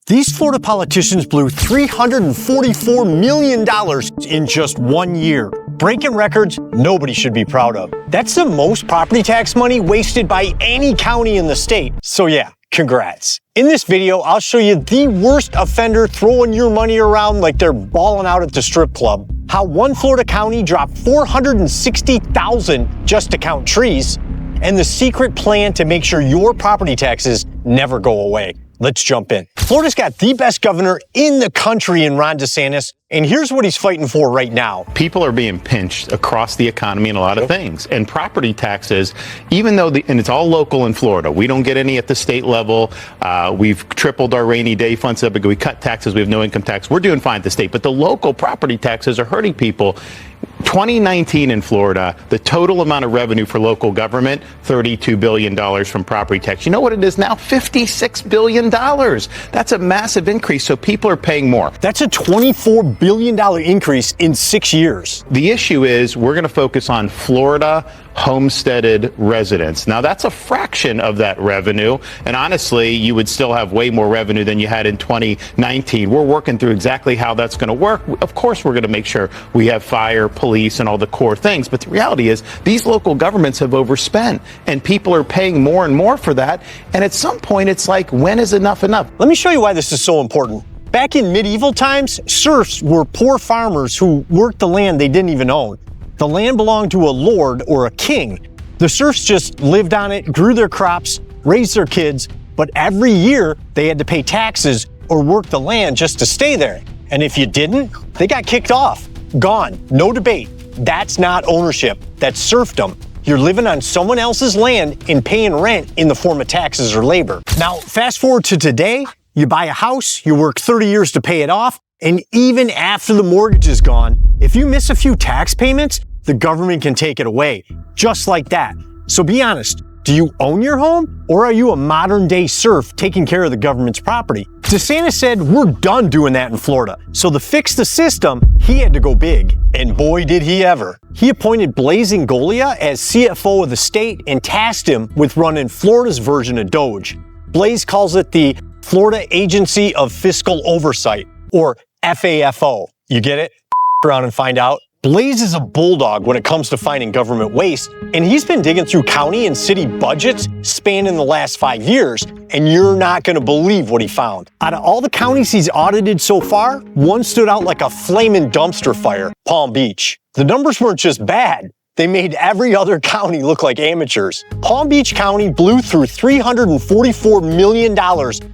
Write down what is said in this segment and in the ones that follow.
These Florida politicians blew $344 million in just 1 year. Breaking records nobody should be proud of. That's the most property tax money wasted by any county in the state. So yeah, congrats. In this video, I'll show you the worst offender throwing your money around like they're balling out at the strip club. How one Florida county dropped $460,000 just to count trees, and the secret plan to make sure your property taxes never go away. Let's jump in. Florida's got the best governor in the country in Ron DeSantis, and here's what he's fighting for right now. People are being pinched across the economy in a lot of things. And property taxes, even though, and it's all local in Florida, we don't get any at the state level. We've tripled our rainy day funds up because we cut taxes. We have no income tax. We're doing fine at the state. But the local property taxes are hurting people. 2019 in Florida, the total amount of revenue for local government, $32 billion from property tax. You know what it is now? $56 billion. That's a massive increase, so people are paying more. That's a $24 billion increase in 6 years. The issue is we're going to focus on Florida homesteaded residents. Now, that's a fraction of that revenue, and honestly, you would still have way more revenue than you had in 2019. We're working through exactly how that's going to work. Of course, we're going to make sure we have fire, police, and all the core things, but the reality is these local governments have overspent, and people are paying more and more for that, and at some point, it's like, when is enough enough? Let me show you why this is so important. Back in medieval times, serfs were poor farmers who worked the land they didn't even own. The land belonged to a lord or a king. The serfs just lived on it, grew their crops, raised their kids, but every year they had to pay taxes or work the land just to stay there. And if you didn't, they got kicked off. Gone. No debate. That's not ownership. That's serfdom. You're living on someone else's land and paying rent in the form of taxes or labor. Now, fast forward to today, you buy a house, you work 30 years to pay it off, and even after the mortgage is gone, if you miss a few tax payments, the government can take it away, just like that. So be honest, do you own your home, or are you a modern-day serf taking care of the government's property? DeSantis said we're done doing that in Florida, so to fix the system, he had to go big, and boy did he ever. He appointed Blaise Ingoglia as CFO of the state and tasked him with running Florida's version of DOGE. Blaise calls it the Florida Agency of Fiscal Oversight, or FAFO. You get it? Around and find out. Blaise is a bulldog when it comes to finding government waste, and he's been digging through county and city budgets spanning the last 5 years, and you're not going to believe what he found. Out of all the counties he's audited so far, one stood out like a flaming dumpster fire: Palm Beach. The numbers weren't just bad. They made every other county look like amateurs. Palm Beach County blew through $344 million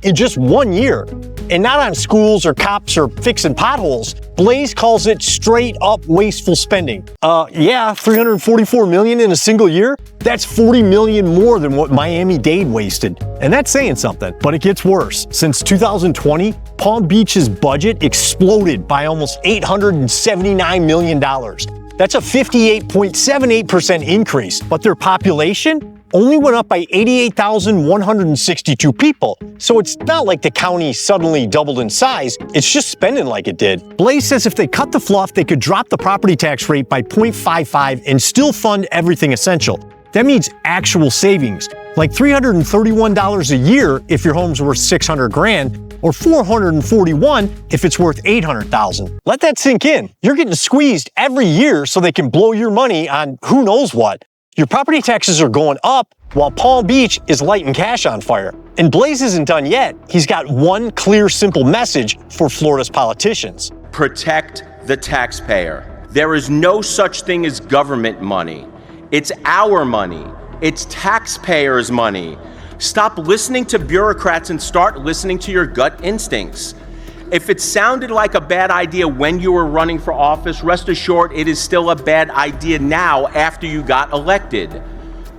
in just 1 year. And not on schools or cops or fixing potholes. Blaise calls it straight up wasteful spending. Yeah, $344 million in a single year? That's $40 million more than what Miami-Dade wasted. And that's saying something, but it gets worse. Since 2020, Palm Beach's budget exploded by almost $879 million. That's a 58.78% increase, but their population only went up by 88,162 people. So it's not like the county suddenly doubled in size, it's just spending like it did. Blaise says if they cut the fluff, they could drop the property tax rate by 0.55 and still fund everything essential. That means actual savings, like $331 a year if your home's worth $600,000, or $441 if it's worth $800,000. Let that sink in. You're getting squeezed every year so they can blow your money on who knows what. Your property taxes are going up while Palm Beach is lighting cash on fire. And Blaise isn't done yet. He's got one clear, simple message for Florida's politicians. Protect the taxpayer. There is no such thing as government money. It's our money. It's taxpayers' money. Stop listening to bureaucrats and start listening to your gut instincts. If it sounded like a bad idea when you were running for office, rest assured it is still a bad idea now after you got elected.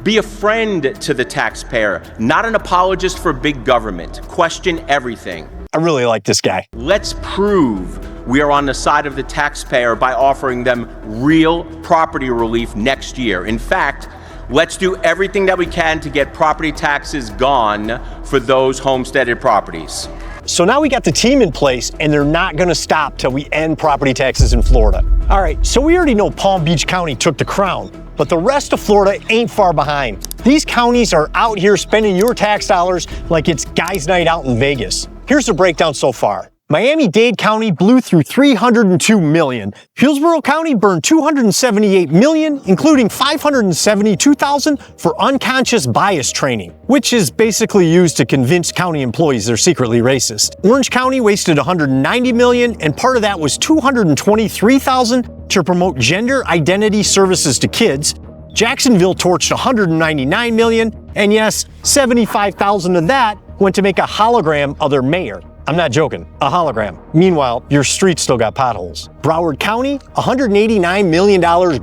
Be a friend to the taxpayer, not an apologist for big government. Question everything. I really like this guy. Let's prove we are on the side of the taxpayer by offering them real property relief next year. In fact, let's do everything that we can to get property taxes gone for those homesteaded properties. So now we got the team in place, and they're not going to stop till we end property taxes in Florida. All right, so we already know Palm Beach County took the crown, but the rest of Florida ain't far behind. These counties are out here spending your tax dollars like it's guys' night out in Vegas. Here's the breakdown so far. Miami-Dade County blew through $302 million. Hillsborough County burned $278 million, including $572,000 for unconscious bias training, which is basically used to convince county employees they're secretly racist. Orange County wasted $190 million, and part of that was $223,000 to promote gender identity services to kids. Jacksonville torched $199 million, and yes, $75,000 of that went to make a hologram of their mayor. I'm not joking, a hologram. Meanwhile, your street still got potholes. Broward County, $189 million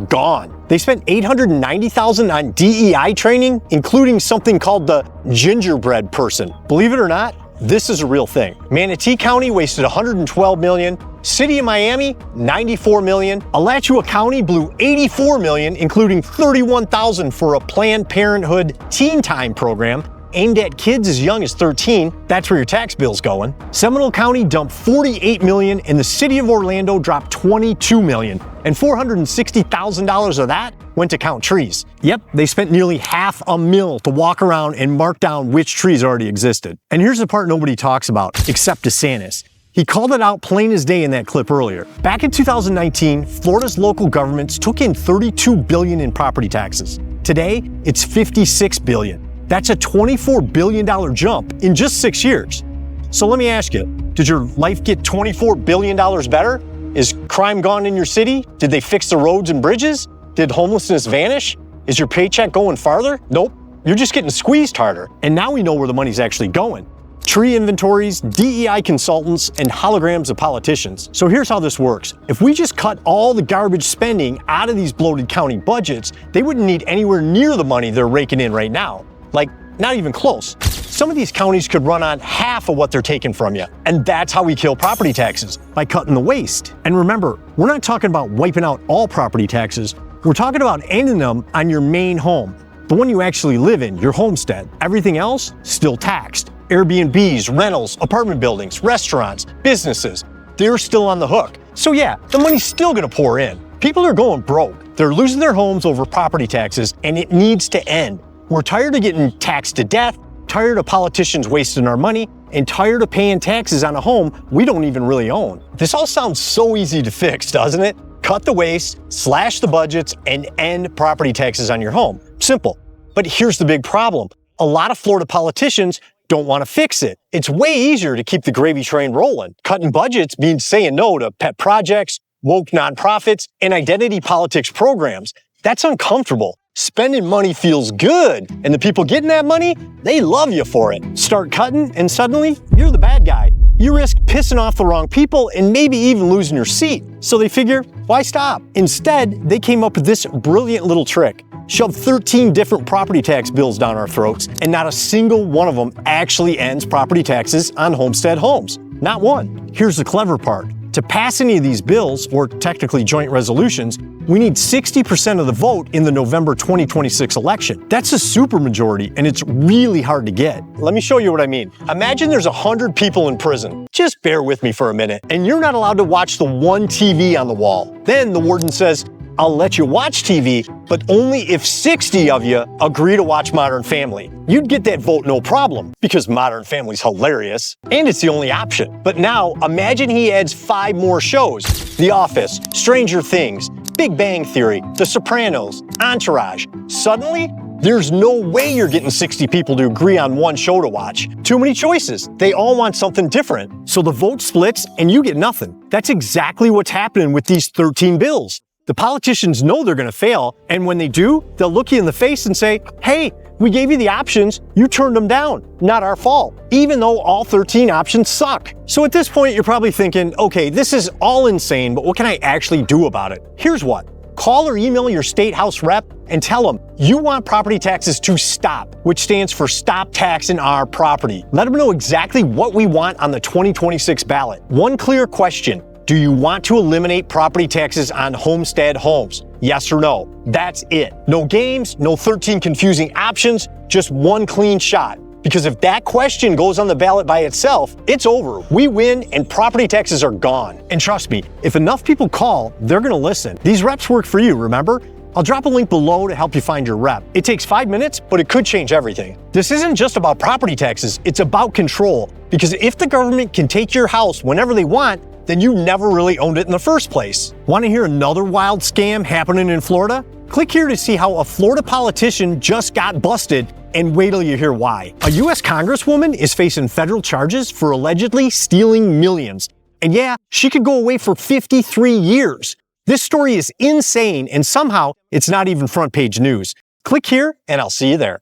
gone. They spent $890,000 on DEI training, including something called the gingerbread person. Believe it or not, this is a real thing. Manatee County wasted $112 million. City of Miami, $94 million. Alachua County blew $84 million, including $31,000 for a Planned Parenthood teen time program aimed at kids as young as 13. That's where your tax bill's going. Seminole County dumped $48 million, and the city of Orlando dropped $22 million, and $460,000 of that went to count trees. Yep, they spent nearly $500,000 to walk around and mark down which trees already existed. And here's the part nobody talks about, except DeSantis. He called it out plain as day in that clip earlier. Back in 2019, Florida's local governments took in $32 billion in property taxes. Today, it's $56 billion. That's a $24 billion jump in just 6 years. So let me ask you, did your life get $24 billion better? Is crime gone in your city? Did they fix the roads and bridges? Did homelessness vanish? Is your paycheck going farther? Nope, you're just getting squeezed harder. And now we know where the money's actually going. Tree inventories, DEI consultants, and holograms of politicians. So here's how this works. If we just cut all the garbage spending out of these bloated county budgets, they wouldn't need anywhere near the money they're raking in right now. Like, not even close. Some of these counties could run on half of what they're taking from you. And that's how we kill property taxes, by cutting the waste. And remember, we're not talking about wiping out all property taxes. We're talking about ending them on your main home, the one you actually live in, your homestead. Everything else, still taxed. Airbnbs, rentals, apartment buildings, restaurants, businesses, they're still on the hook. So yeah, the money's still gonna pour in. People are going broke. They're losing their homes over property taxes, and it needs to end. We're tired of getting taxed to death, tired of politicians wasting our money, and tired of paying taxes on a home we don't even really own. This all sounds so easy to fix, doesn't it? Cut the waste, slash the budgets, and end property taxes on your home. Simple. But here's the big problem. A lot of Florida politicians don't want to fix it. It's way easier to keep the gravy train rolling. Cutting budgets means saying no to pet projects, woke nonprofits, and identity politics programs. That's uncomfortable. Spending money feels good, and the people getting that money, they love you for it. Start cutting, and suddenly, you're the bad guy. You risk pissing off the wrong people and maybe even losing your seat. So they figure, why stop? Instead, they came up with this brilliant little trick. Shove 13 different property tax bills down our throats, and not a single one of them actually ends property taxes on homestead homes. Not one. Here's the clever part. To pass any of these bills, or technically joint resolutions, we need 60% of the vote in the November 2026 election. That's a supermajority, and it's really hard to get. Let me show you what I mean. Imagine there's 100 people in prison. Just bear with me for a minute. And you're not allowed to watch the one TV on the wall. Then the warden says, I'll let you watch TV, but only if 60 of you agree to watch Modern Family. You'd get that vote no problem, because Modern Family's hilarious, and it's the only option. But now, imagine he adds 5 more shows. The Office, Stranger Things, Big Bang Theory, The Sopranos, Entourage. Suddenly, there's no way you're getting 60 people to agree on one show to watch. Too many choices. They all want something different. So the vote splits, and you get nothing. That's exactly what's happening with these 13 bills. The politicians know they're going to fail, and when they do, they'll look you in the face and say, hey, we gave you the options, you turned them down. Not our fault, even though all 13 options suck. So at this point, you're probably thinking, okay, this is all insane, but what can I actually do about it? Here's what. Call or email your state house rep and tell them you want property taxes to stop, which stands for Stop Taxing Our Property. Let them know exactly what we want on the 2026 ballot. One clear question. Do you want to eliminate property taxes on homestead homes? Yes or no? That's it. No games, no 13 confusing options, just one clean shot. Because if that question goes on the ballot by itself, it's over. We win and property taxes are gone. And trust me, if enough people call, they're gonna listen. These reps work for you, remember? I'll drop a link below to help you find your rep. It takes 5 minutes, but it could change everything. This isn't just about property taxes, it's about control. Because if the government can take your house whenever they want, then you never really owned it in the first place. Want to hear another wild scam happening in Florida? Click here to see how a Florida politician just got busted, and wait till you hear why. A US Congresswoman is facing federal charges for allegedly stealing millions. And yeah, she could go away for 53 years. This story is insane, and somehow it's not even front page news. Click here, and I'll see you there.